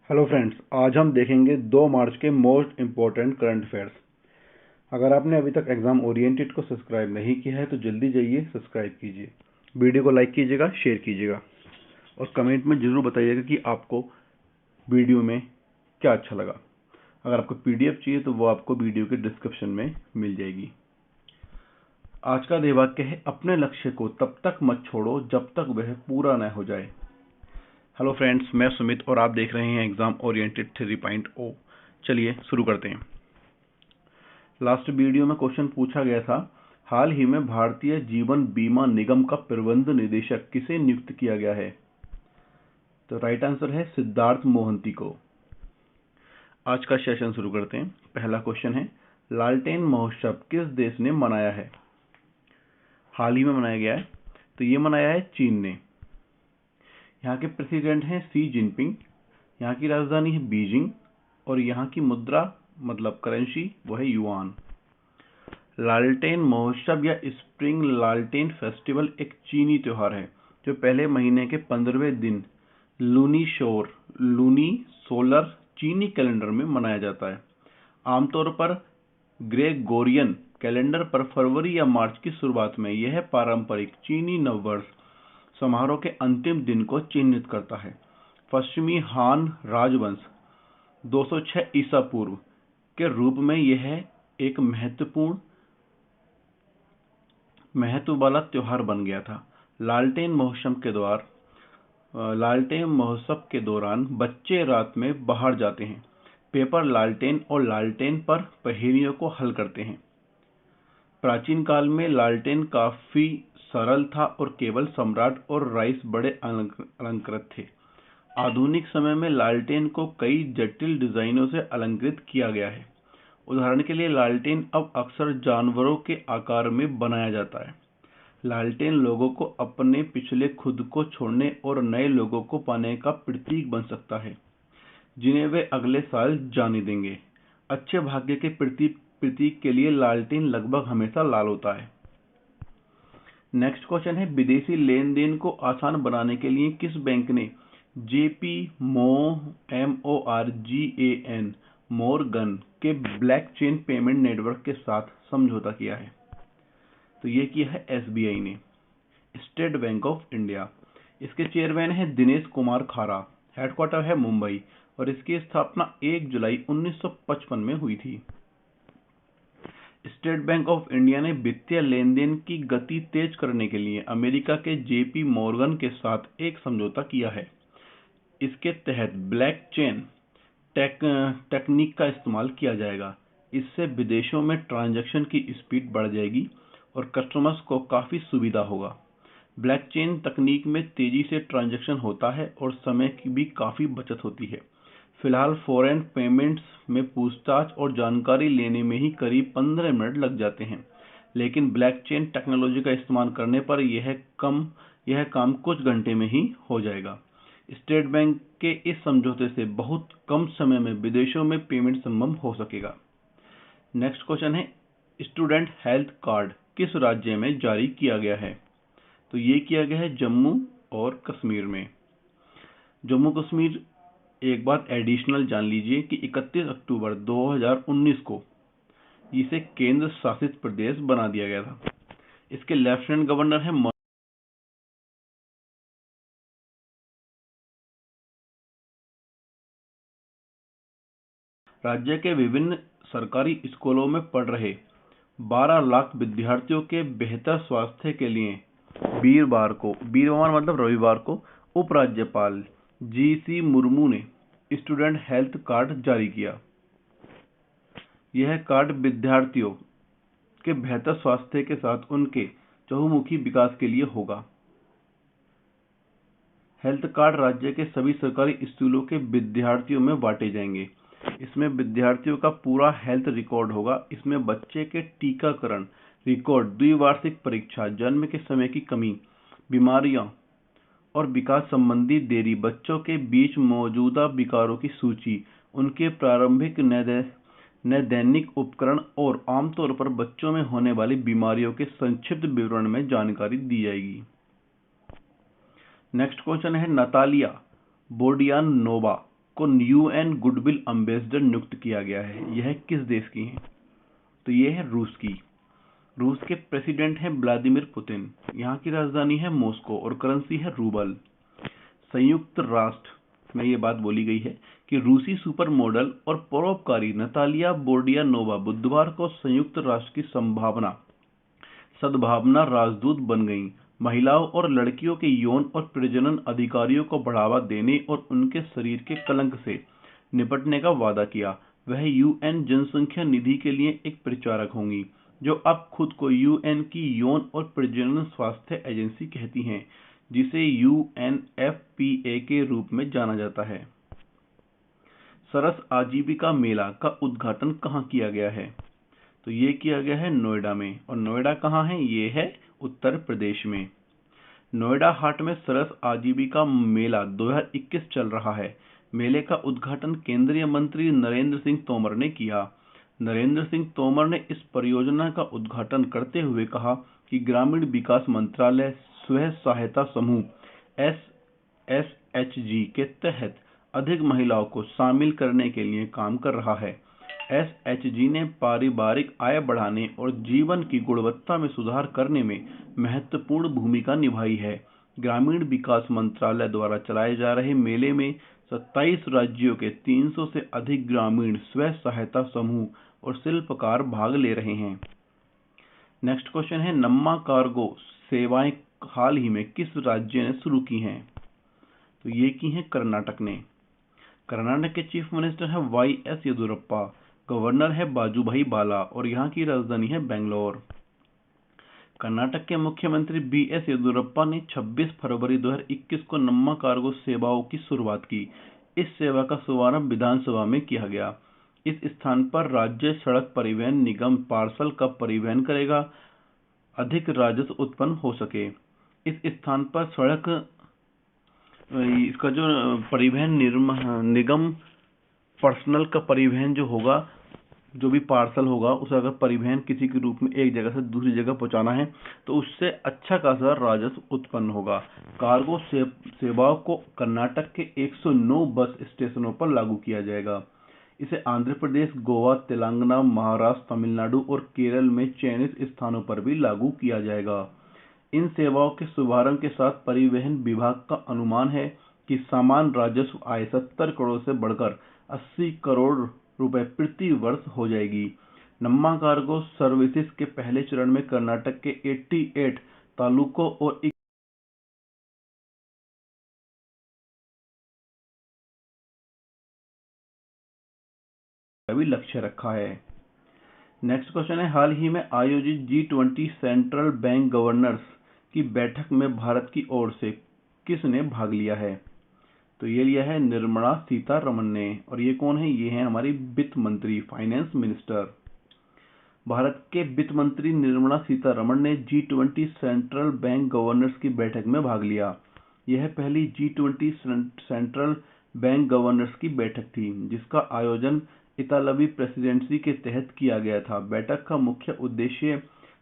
Hello friends, आज हम देखेंगे 2 मार्च के मोस्ट इम्पोर्टेंट करंट अफेयर्स। अगर आपने अभी तक एग्जाम ओरिएंटेड को सब्सक्राइब नहीं किया है तो जल्दी जाइए सब्सक्राइब कीजिए। वीडियो को लाइक कीजिएगा, शेयर कीजिएगा और कमेंट में ज़रूर बताइएगा कि आपको वीडियो में क्या अच्छा लगा। अगर आपको पीडीएफ चाहिए तो वो आपको वीडियो के डिस्क्रिप्शन में मिल जाएगी। आज का वाक्य है, अपने लक्ष्य को तब तक मत छोड़ो जब तक वह पूरा न हो जाए। हेलो फ्रेंड्स, मैं सुमित और आप देख रहे हैं एग्जाम ओरिएंटेड 3.0। चलिए शुरू करते हैं। लास्ट वीडियो में क्वेश्चन पूछा गया था, हाल ही में भारतीय जीवन बीमा निगम का प्रबंध निदेशक किसे नियुक्त किया गया है? तो राइट आंसर है सिद्धार्थ मोहंती को। आज का सेशन शुरू करते हैं। पहला क्वेश्चन है, लालटेन महोत्सव किस देश ने मनाया है? हाल ही में मनाया गया है, तो ये मनाया है चीन ने। यहाँ के प्रेसिडेंट हैं शी जिनपिंग, यहाँ की राजधानी है बीजिंग और यहाँ की मुद्रा मतलब करेंसी वो है युआन। लालटेन महोत्सव या स्प्रिंग लालटेन फेस्टिवल एक चीनी त्योहार है जो पहले महीने के 15वें दिन लूनी सोलर चीनी कैलेंडर में मनाया जाता है। आमतौर पर ग्रेगोरियन कैलेंडर पर फरवरी या मार्च की शुरुआत में यह पारंपरिक चीनी नववर्ष समारोह के अंतिम दिन को चिन्हित करता है। पश्चिमी हान राजवंश 206 ईसा पूर्व के रूप में यह एक महत्व वाला त्योहार बन गया था। लालटेन महोत्सव के दौरान बच्चे रात में बाहर जाते हैं, पेपर लालटेन और लालटेन पर पहेलियों को हल करते हैं। प्राचीन काल में लालटेन काफी सरल था और केवल सम्राट और राइस बड़े अलंकृत थे। आधुनिक समय में लालटेन को कई जटिल डिजाइनों से अलंकृत किया गया है। उदाहरण के लिए लालटेन अब अक्सर जानवरों के आकार में बनाया जाता है। लालटेन लोगों को अपने पिछले खुद को छोड़ने और नए लोगों को पाने का प्रतीक बन सकता है, जिन्हें वे अगले साल जाने देंगे। अच्छे भाग्य के प्रतीक के लिए लालटेन लगभग हमेशा लाल होता है। नेक्स्ट क्वेश्चन है, विदेशी लेन देन को आसान बनाने के लिए किस बैंक ने जेपी मोरगन के ब्लॉकचेन पेमेंट नेटवर्क के साथ समझौता किया है? तो ये किया है एसबीआई ने। स्टेट बैंक ऑफ इंडिया, इसके चेयरमैन है दिनेश कुमार खारा, हेडक्वार्टर है मुंबई और इसकी स्थापना 1 जुलाई 1955 में हुई थी। स्टेट बैंक ऑफ इंडिया ने वित्तीय लेन देन की गति तेज करने के लिए अमेरिका के जेपी मॉर्गन के साथ एक समझौता किया है। इसके तहत ब्लॉकचेन टेक्निक का इस्तेमाल किया जाएगा। इससे विदेशों में ट्रांजैक्शन की स्पीड बढ़ जाएगी और कस्टमर्स को काफी सुविधा होगा। ब्लॉकचेन तकनीक में तेजी से ट्रांजैक्शन होता है और समय की भी काफी बचत होती है। फिलहाल फॉरेन पेमेंट्स में पूछताछ और जानकारी लेने में ही करीब 15 मिनट लग जाते हैं, लेकिन ब्लॉकचेन टेक्नोलॉजी का इस्तेमाल करने पर यह काम कुछ घंटे में ही हो जाएगा। स्टेट बैंक के इस समझौते से बहुत कम समय में विदेशों में पेमेंट संभव हो सकेगा। नेक्स्ट क्वेश्चन है, स्टूडेंट हेल्थ कार्ड किस राज्य में जारी किया गया है? तो ये किया गया है जम्मू और कश्मीर में। जम्मू कश्मीर, एक बात एडिशनल जान लीजिए कि 31 अक्टूबर 2019 को इसे केंद्र शासित प्रदेश बना दिया गया था। इसके लेफ्टिनेंट गवर्नर है राज्य के विभिन्न सरकारी स्कूलों में पढ़ रहे 12 लाख विद्यार्थियों के बेहतर स्वास्थ्य के लिए वीरवार मतलब रविवार को उपराज्यपाल जीसी मुर्मू ने स्टूडेंट हेल्थ कार्ड जारी किया। यह कार्ड विद्यार्थियों के बेहतर स्वास्थ्य के साथ उनके चहुमुखी विकास के लिए होगा। हेल्थ कार्ड राज्य के सभी सरकारी स्कूलों के विद्यार्थियों में बांटे जाएंगे। इसमें विद्यार्थियों का पूरा हेल्थ रिकॉर्ड होगा। इसमें बच्चे के टीकाकरण रिकॉर्ड, द्विवार्षिक परीक्षा, जन्म के समय की कमी, बीमारियां और विकास संबंधी देरी, बच्चों के बीच मौजूदा विकारों की सूची, उनके प्रारंभिक नैदानिक उपकरण और आमतौर पर बच्चों में होने वाली बीमारियों के संक्षिप्त विवरण में जानकारी दी जाएगी। नेक्स्ट क्वेश्चन है, नतालिया बोर्डियानोवा को यूएन गुडविल एम्बेसडर नियुक्त किया गया है। यह किस देश की है? तो ये है रूस की। रूस के प्रेसिडेंट हैं व्लादिमीर पुतिन। यहाँ की राजधानी है मॉस्को और करेंसी है रूबल। संयुक्त राष्ट्र में ये बात बोली गई है कि रूसी सुपर मॉडल और परोपकारी नतालिया बोर्डियानोवा बुधवार को संयुक्त राष्ट्र की सद्भावना राजदूत बन गईं। महिलाओं और लड़कियों के यौन और प्रजनन अधिकारों को बढ़ावा देने और उनके शरीर के कलंक से निपटने का वादा किया। वह यूएन जनसंख्या निधि के लिए एक प्रचारक होंगी, जो अब खुद को यूएन की यौन और प्रजनन स्वास्थ्य एजेंसी कहती हैं, जिसे यूएनएफपीए के रूप में जाना जाता है। सरस आजीविका मेला का उद्घाटन कहाँ किया गया है? तो ये किया गया है नोएडा में। और नोएडा कहाँ है? ये है उत्तर प्रदेश में। नोएडा हाट में सरस आजीविका मेला 2021 चल रहा है। मेले का उद्घाटन केंद्रीय मंत्री नरेंद्र सिंह तोमर ने किया। नरेंद्र सिंह तोमर ने इस परियोजना का उद्घाटन करते हुए कहा कि ग्रामीण विकास मंत्रालय स्वयं सहायता समूह SSHG के तहत अधिक महिलाओं को शामिल करने के लिए काम कर रहा है। SHG ने पारिवारिक आय बढ़ाने और जीवन की गुणवत्ता में सुधार करने में महत्वपूर्ण भूमिका निभाई है। ग्रामीण विकास मंत्रालय द्वारा चलाए जा रहे मेले में 27 राज्यों के 300 से अधिक ग्रामीण स्व सहायता समूह और शिल्पकार भाग ले रहे हैं। नेक्स्ट क्वेश्चन है, नम्मा कार्गो सेवाएं हाल ही में किस राज्य ने शुरू की हैं? तो ये की हैं कर्नाटक ने। कर्नाटक के चीफ मिनिस्टर है YS येदियुरप्पा। गवर्नर है बाजूभाई बाला और यहाँ की राजधानी है बेंगलोर। कर्नाटक के मुख्यमंत्री BS येदियुरप्पा ने 26 फरवरी 2021 को नम्मा कार्गो सेवाओं की शुरुआत की। इस सेवा का शुभारंभ विधानसभा में किया गया। इस स्थान पर राज्य सड़क परिवहन निगम पार्सल का परिवहन करेगा, अधिक राजस्व उत्पन्न हो सके। इस स्थान पर सड़क इसका जो परिवहन निगम पर्सनल का परिवहन जो होगा, जो भी पार्सल होगा, उसे अगर परिवहन किसी के रूप में एक जगह से दूसरी जगह पहुंचाना है तो उससे अच्छा खासा राजस्व उत्पन्न होगा। कार्गो सेवाओं को कर्नाटक के 109 बस स्टेशनों पर लागू किया जाएगा। इसे आंध्र प्रदेश, गोवा, तेलंगाना, महाराष्ट्र, तमिलनाडु और केरल में चयनित स्थानों पर भी लागू किया जाएगा। इन सेवाओं के शुभारंभ के साथ परिवहन विभाग का अनुमान है कि सामान्य राजस्व आय 70 करोड़ से बढ़कर 80 करोड़ रुपए प्रति वर्ष हो जाएगी। नम्मा कार्गो सर्विसेज के पहले चरण में कर्नाटक के 88 तालुकों और भी लक्ष्य रखा है। नेक्स्ट क्वेश्चन है, हाल ही में आयोजित G20 सेंट्रल बैंक गवर्नर्स की बैठक में भारत की ओर से किसने भाग लिया है? तो ये लिया है निर्मला सीतारमण ने। और ये कौन है? ये है हमारी वित्त मंत्री, फाइनेंस मिनिस्टर। भारत के वित्त मंत्री निर्मला सीतारमण ने G20 सेंट्रल बैंक गवर्नर्स की बैठक में भाग लिया। यह पहली G20 सेंट्रल बैंक गवर्नर्स की बैठक थी, जिसका आयोजन इतालवी प्रेसिडेंसी के तहत किया गया था। बैठक का मुख्य उद्देश्य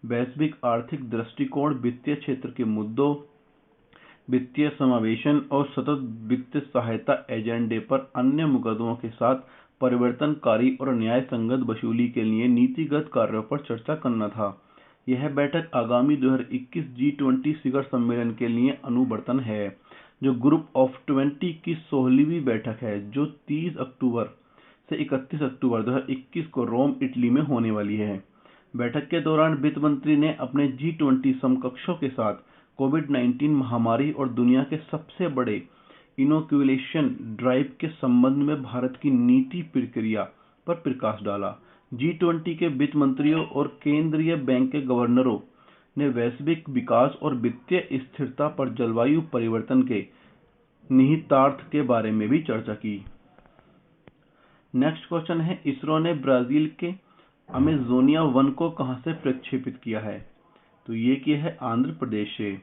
वैश्विक आर्थिक दृष्टिकोण, वित्तीय क्षेत्र के मुद्दों, वित्तीय समावेशन और सतत वित्तीय सहायता एजेंडे पर अन्य मुकदमों के साथ परिवर्तनकारी और न्याय संगत वसूली के लिए नीतिगत कार्यों पर चर्चा करना था। यह बैठक आगामी 2021 G20 शिखर सम्मेलन के लिए अनुवर्तन है, जो ग्रुप ऑफ 20 की 16वीं बैठक है, जो 30 अक्टूबर से 31 अक्टूबर 2021 को रोम, इटली में होने वाली है। बैठक के दौरान वित्त मंत्री ने अपने G20 समकक्षों के साथ कोविड-19 महामारी और दुनिया के सबसे बड़े इनोक्यूलेशन ड्राइव के संबंध में भारत की नीति प्रक्रिया पर प्रकाश डाला। G20 के वित्त मंत्रियों और केंद्रीय बैंक के गवर्नरों ने वैश्विक विकास और वित्तीय स्थिरता पर जलवायु परिवर्तन के निहितार्थ के बारे में भी चर्चा की। नेक्स्ट क्वेश्चन है, इसरो ने ब्राजील के अमेजोनिया वन को कहां से प्रक्षेपित किया है? तो ये किया है आंध्र प्रदेश से।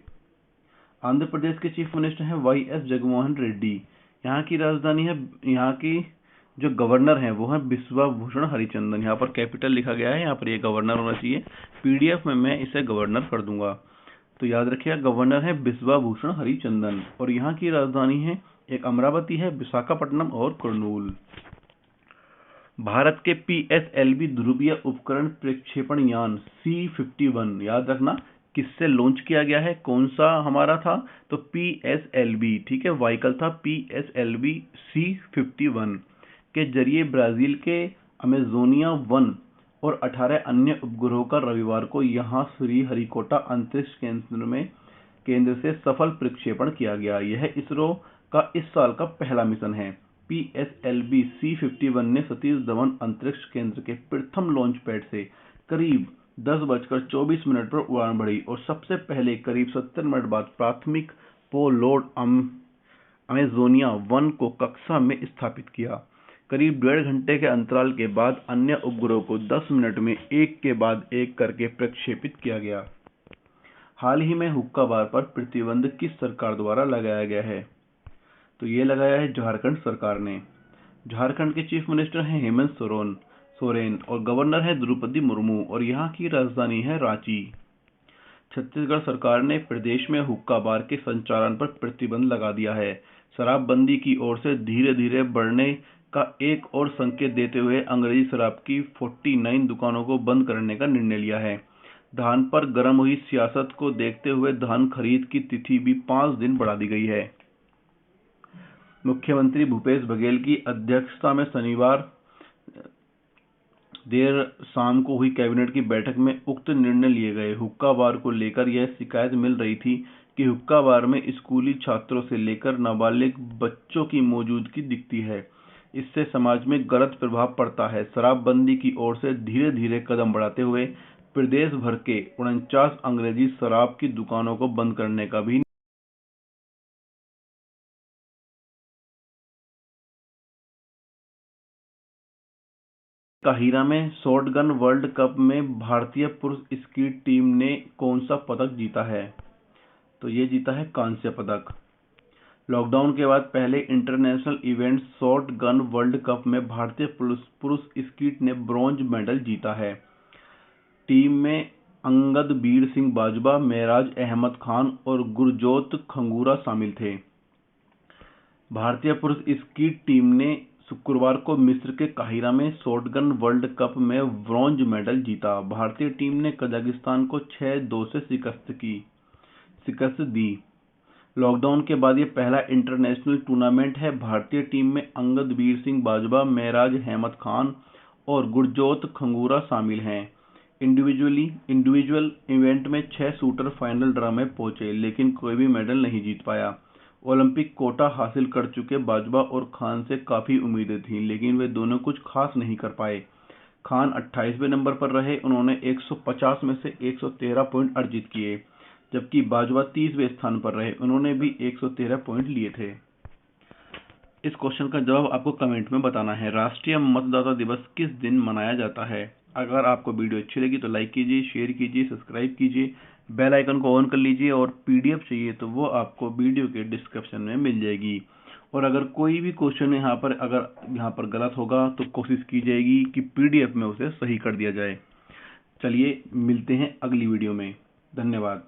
आंध्र प्रदेश के चीफ मिनिस्टर हैं YS जगनमोहन रेड्डी। यहाँ की राजधानी है, यहाँ की जो गवर्नर हैं वो है बिस्वा भूषण हरिचंदन। यहाँ पर कैपिटल लिखा गया है, यहाँ पर ये गवर्नर होना चाहिए। PDF में मैं इसे गवर्नर कर दूंगा, तो याद रखिएगा गवर्नर है बिस्वा भूषण हरिचंदन। और यहाँ की राजधानी है एक अमरावती है, विशाखापट्टनम और कुर्नूल। भारत के PSLV ध्रुवीय उपकरण प्रक्षेपण यान C-51 याद रखना किससे लॉन्च किया गया है, कौन सा हमारा था, तो PSLV, ठीक है, व्हीकल था PSLV C-51 के जरिए ब्राजील के अमेजोनिया 1 और 18 अन्य उपग्रहों का रविवार को यहां श्रीहरिकोटा अंतरिक्ष केंद्र से सफल प्रक्षेपण किया गया। यह इसरो का इस साल का पहला मिशन है। PSLV C-51 ने सतीश धवन अंतरिक्ष केंद्र के प्रथम लॉन्च पैड से करीब 10:24 पर उड़ान भरी और सबसे पहले करीब 70 मिनट बाद प्राथमिक पेलोड अमेजोनिया 1 को कक्षा में स्थापित किया। करीब 1.5 घंटे के अंतराल के बाद अन्य उपग्रहों को 10 मिनट में एक के बाद एक करके प्रक्षेपित किया गया। हाल ही में हुक्का बार पर प्रतिबंध किस सरकार द्वारा लगाया गया है, तो ये लगाया है झारखंड सरकार ने। झारखंड के चीफ मिनिस्टर हैं हेमंत सोरेन और गवर्नर है द्रौपदी मुर्मू और यहाँ की राजधानी है रांची। छत्तीसगढ़ सरकार ने प्रदेश में हुक्का बार के संचालन पर प्रतिबंध लगा दिया है। शराबबंदी की ओर से धीरे धीरे बढ़ने का एक और संकेत देते हुए अंग्रेजी शराब की 49 दुकानों को बंद करने का निर्णय लिया है। धान पर गर्म हुई सियासत को देखते हुए धान खरीद की तिथि भी 5 दिन बढ़ा दी गई है। मुख्यमंत्री भूपेश बघेल की अध्यक्षता में शनिवार देर शाम को हुई कैबिनेट की बैठक में उक्त निर्णय लिए गए। हुक्का बार को लेकर यह शिकायत मिल रही थी कि हुक्का बार में स्कूली छात्रों से लेकर नाबालिग बच्चों की मौजूदगी दिखती है। इससे समाज में गलत प्रभाव पड़ता है। शराबबंदी की ओर से धीरे धीरे कदम बढ़ाते हुए प्रदेश भर के 49 अंग्रेजी शराब की दुकानों को बंद करने का भी काहिरा में शॉटगन वर्ल्ड कप में भारतीय पुरुष स्कीट टीम ने कौन सा पदक जीता है, तो ये जीता है कांस्य पदक। लॉकडाउन के बाद पहले international event shotgun world cup में भारतीय पुरुष स्कीट ने ब्रॉन्ज मेडल जीता है। टीम में अंगदबीर सिंह बाजवा, मेराज अहमद खान और गुरजोत खंगूरा शामिल थे। भारतीय पुरुष स्कीट टीम ने शुक्रवार को मिस्र के काहिरा में शॉटगन वर्ल्ड कप में ब्रॉन्ज मेडल जीता। भारतीय टीम ने कजाकिस्तान को 6-2 से शिकस्त दी। लॉकडाउन के बाद यह पहला इंटरनेशनल टूर्नामेंट है। भारतीय टीम में अंगदबीर सिंह बाजवा, मेराज अहमद खान और गुरजोत खंगूरा शामिल हैं। इंडिविजुअल इवेंट में 6 शूटर फाइनल ड्रा में पहुंचे, लेकिन कोई भी मेडल नहीं जीत पाया। ओलंपिक कोटा हासिल कर चुके बाजवा और खान से काफी उम्मीदें थीं, लेकिन वे दोनों कुछ खास नहीं कर पाए। खान 28वें नंबर पर रहे, उन्होंने 150 में से 113 पॉइंट अर्जित किए, जबकि बाजवा 30वें स्थान पर रहे, उन्होंने भी 113 पॉइंट लिए थे। इस क्वेश्चन का जवाब आपको कमेंट में बताना है। राष्ट्रीय मतदाता दिवस किस दिन मनाया जाता है? अगर आपको वीडियो अच्छी लगी तो लाइक कीजिए, शेयर कीजिए, सब्सक्राइब कीजिए, बेल आइकन को ऑन कर लीजिए और PDF चाहिए तो वो आपको वीडियो के डिस्क्रिप्शन में मिल जाएगी। और अगर कोई भी क्वेश्चन यहाँ पर गलत होगा तो कोशिश की जाएगी कि PDF में उसे सही कर दिया जाए। चलिए मिलते हैं अगली वीडियो में। धन्यवाद।